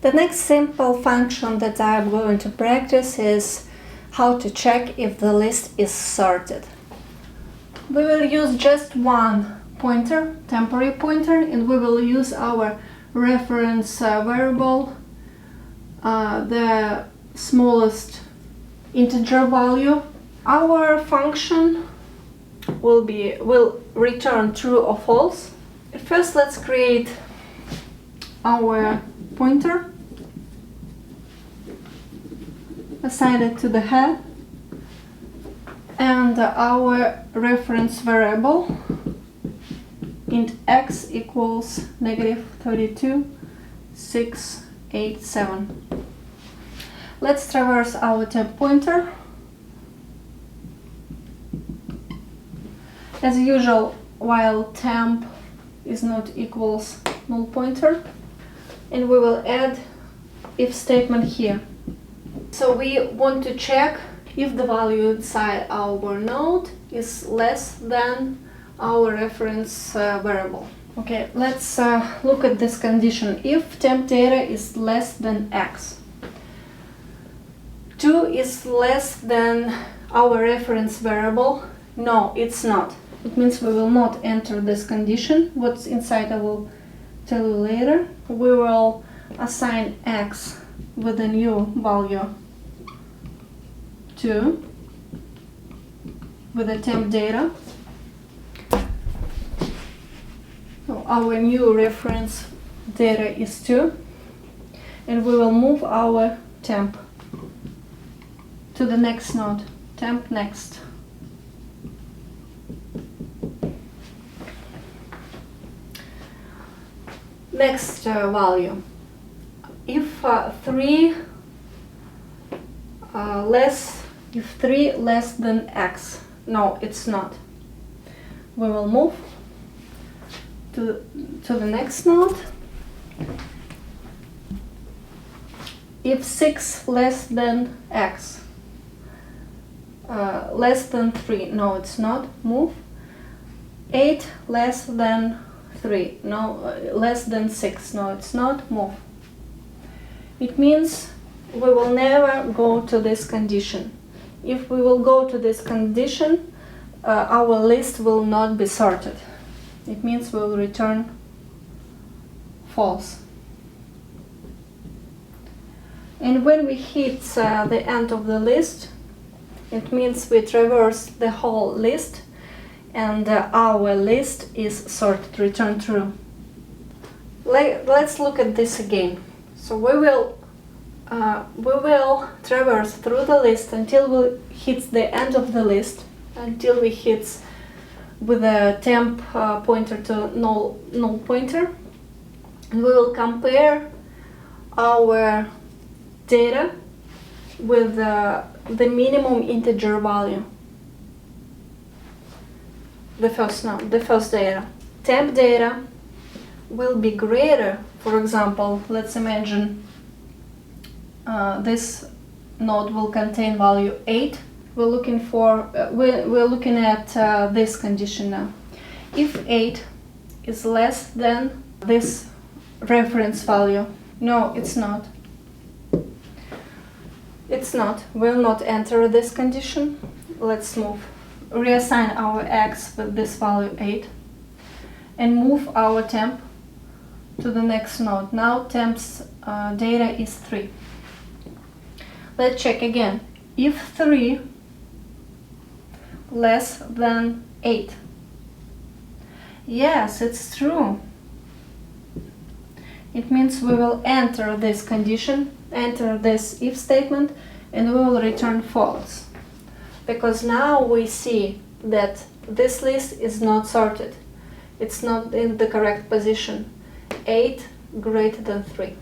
The next simple function that I'm going to practice is how to check if the list is sorted. We will use just one pointer, temporary pointer, and we will use our reference variable, the smallest integer value. Our function will return true or false. First, let's create our pointer, assign it to the head, and our reference variable int x equals -32,687. Let's traverse our temp pointer. As usual, while temp is not equals null pointer, and we will add if statement here. So we want to check if the value inside our node is less than our reference variable. Okay, let's look at this condition. If temp data is less than x, 2 is less than our reference variable. No, it's not. It means we will not enter this condition. What's inside I will tell you later. We will assign x with a new value 2 with the temp data. So our new reference data is 2, and we will move our temp to the next node, temp next. Next value. If 3 less than x, no, it's not. We will move to the next node. If 6 less than x, less than 3, no, it's not. Move. 8 less than 3, no, less than 6, no, it's not. Move. It means we will never go to this condition. If we will go to this condition, our list will not be sorted. It means we will return false. And when we hit the end of the list, it means we traverse the whole list and our list is sorted, return true. Let's look at this again. So we will traverse through the list until we hit the end of the list, until we hit with a temp pointer to null pointer, and we will compare our data with the minimum integer value. The first data. Temp data will be greater. For example, let's imagine this node will contain value 8. We're looking at this condition now. If 8 is less than this reference value, no, it's not. It's not. We'll not enter this condition. Let's move. Reassign our x with this value 8 and move our temp to the next node. Now temp's data is 3. Let's check again. If 3 less than 8. Yes, it's true. It means we will enter this condition, enter this if statement, and we will return false. Because now we see that this list is not sorted. It's not in the correct position. 8 greater than 3.